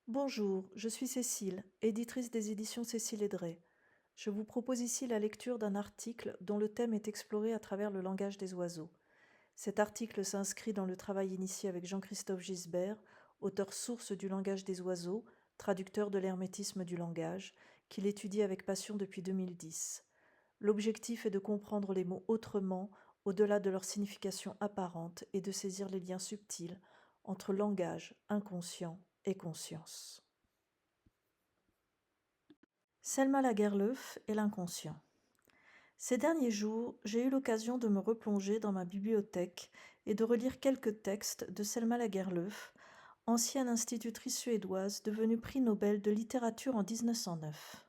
Bonjour, je suis Cécile, éditrice des éditions Cécile Edray. Je vous propose ici la lecture d'un article dont le thème est exploré à travers le langage des oiseaux. Cet article s'inscrit dans le travail initié avec Jean-Christophe Gisbert, auteur source du langage des oiseaux, traducteur de l'hermétisme du langage, qu'il étudie avec passion depuis 2010. L'objectif est de comprendre les mots autrement, au-delà de leur signification apparente, et de saisir les liens subtils entre langage, inconscient et conscience. Selma Lagerlöf et l'inconscient. Ces derniers jours, j'ai eu l'occasion de me replonger dans ma bibliothèque et de relire quelques textes de Selma Lagerlöf, ancienne institutrice suédoise devenue prix Nobel de littérature en 1909.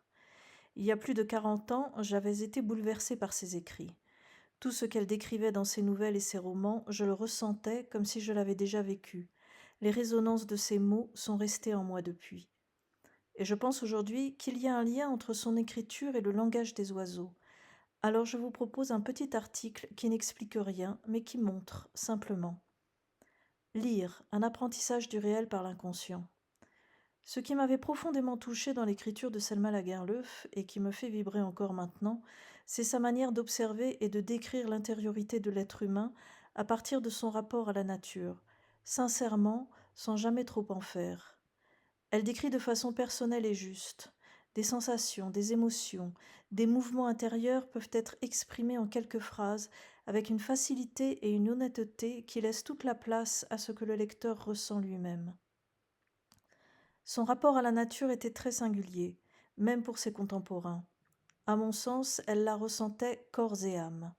Il y a plus de 40 ans, j'avais été bouleversée par ses écrits. Tout ce qu'elle décrivait dans ses nouvelles et ses romans, je le ressentais comme si je l'avais déjà vécu. Les résonances de ses mots sont restées en moi depuis. Et je pense aujourd'hui qu'il y a un lien entre son écriture et le langage des oiseaux. Alors je vous propose un petit article qui n'explique rien, mais qui montre, simplement. Lire, un apprentissage du réel par l'inconscient. Ce qui m'avait profondément touché dans l'écriture de Selma Lagerlöf, et qui me fait vibrer encore maintenant, c'est sa manière d'observer et de décrire l'intériorité de l'être humain à partir de son rapport à la nature, sincèrement, sans jamais trop en faire. Elle décrit de façon personnelle et juste. Des sensations, des émotions, des mouvements intérieurs peuvent être exprimés en quelques phrases avec une facilité et une honnêteté qui laissent toute la place à ce que le lecteur ressent lui-même. Son rapport à la nature était très singulier, même pour ses contemporains. À mon sens, elle la ressentait corps et âme.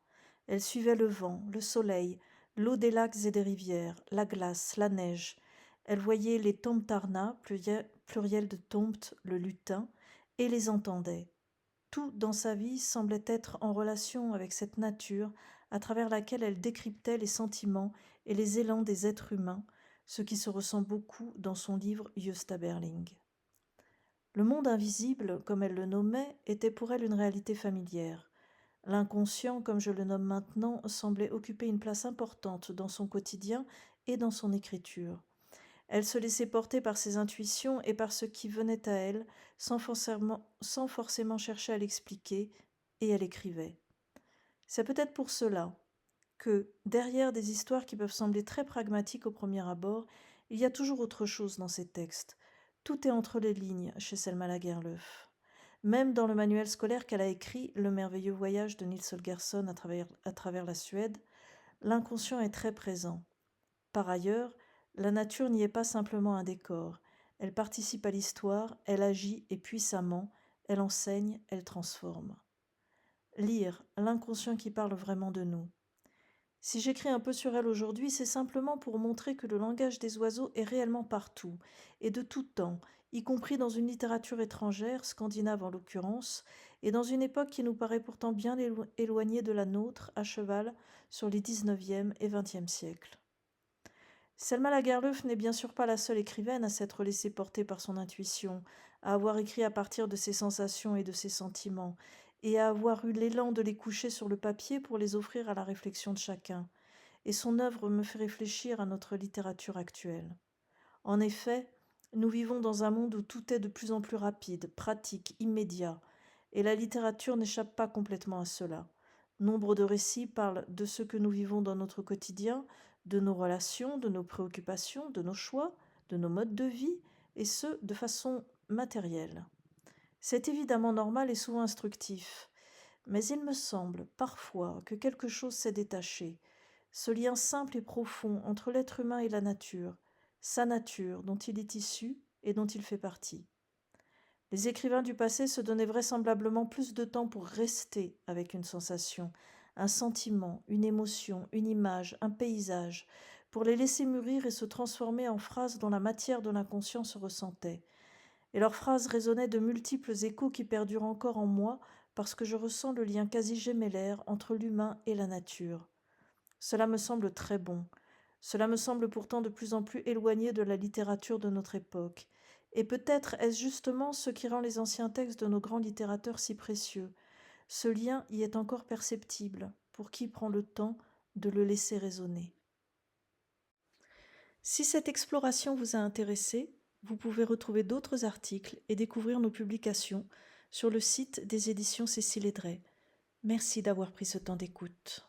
Elle suivait le vent, le soleil, l'eau des lacs et des rivières, la glace, la neige. Elle voyait les Tomtarna, pluriel de Tompt, le lutin, et les entendait. Tout dans sa vie semblait être en relation avec cette nature à travers laquelle elle décryptait les sentiments et les élans des êtres humains, ce qui se ressent beaucoup dans son livre Gösta Berling. Le monde invisible, comme elle le nommait, était pour elle une réalité familière. L'inconscient, comme je le nomme maintenant, semblait occuper une place importante dans son quotidien et dans son écriture. Elle se laissait porter par ses intuitions et par ce qui venait à elle, sans forcément chercher à l'expliquer, et elle écrivait. C'est peut-être pour cela que, derrière des histoires qui peuvent sembler très pragmatiques au premier abord, il y a toujours autre chose dans ces textes. Tout est entre les lignes chez Selma Lagerlöf. Même dans le manuel scolaire qu'elle a écrit, Le merveilleux voyage de Nils Holgersson à travers la Suède, l'inconscient est très présent. Par ailleurs, la nature n'y est pas simplement un décor. Elle participe à l'histoire, elle agit et puissamment, elle enseigne, elle transforme. Lire, l'inconscient qui parle vraiment de nous. Si j'écris un peu sur elle aujourd'hui, c'est simplement pour montrer que le langage des oiseaux est réellement partout, et de tout temps, y compris dans une littérature étrangère, scandinave en l'occurrence, et dans une époque qui nous paraît pourtant bien éloignée de la nôtre, à cheval, sur les 19e et 20e siècles. Selma Lagerlöf n'est bien sûr pas la seule écrivaine à s'être laissée porter par son intuition, à avoir écrit à partir de ses sensations et de ses sentiments, et à avoir eu l'élan de les coucher sur le papier pour les offrir à la réflexion de chacun. Et son œuvre me fait réfléchir à notre littérature actuelle. En effet, nous vivons dans un monde où tout est de plus en plus rapide, pratique, immédiat, et la littérature n'échappe pas complètement à cela. Nombre de récits parlent de ce que nous vivons dans notre quotidien, de nos relations, de nos préoccupations, de nos choix, de nos modes de vie, et ce, de façon matérielle. C'est évidemment normal et souvent instructif, mais il me semble parfois que quelque chose s'est détaché, ce lien simple et profond entre l'être humain et la nature, sa nature dont il est issu et dont il fait partie. Les écrivains du passé se donnaient vraisemblablement plus de temps pour rester avec une sensation, un sentiment, une émotion, une image, un paysage, pour les laisser mûrir et se transformer en phrases dont la matière de l'inconscient se ressentait. Et leurs phrases résonnaient de multiples échos qui perdurent encore en moi parce que je ressens le lien quasi gémellaire entre l'humain et la nature. Cela me semble très bon. Cela me semble pourtant de plus en plus éloigné de la littérature de notre époque. Et peut-être est-ce justement ce qui rend les anciens textes de nos grands littérateurs si précieux. Ce lien y est encore perceptible, pour qui prend le temps de le laisser résonner. Si cette exploration vous a intéressé, Vous pouvez retrouver d'autres articles et découvrir nos publications sur le site des éditions Cécile Edray. Merci d'avoir pris ce temps d'écoute.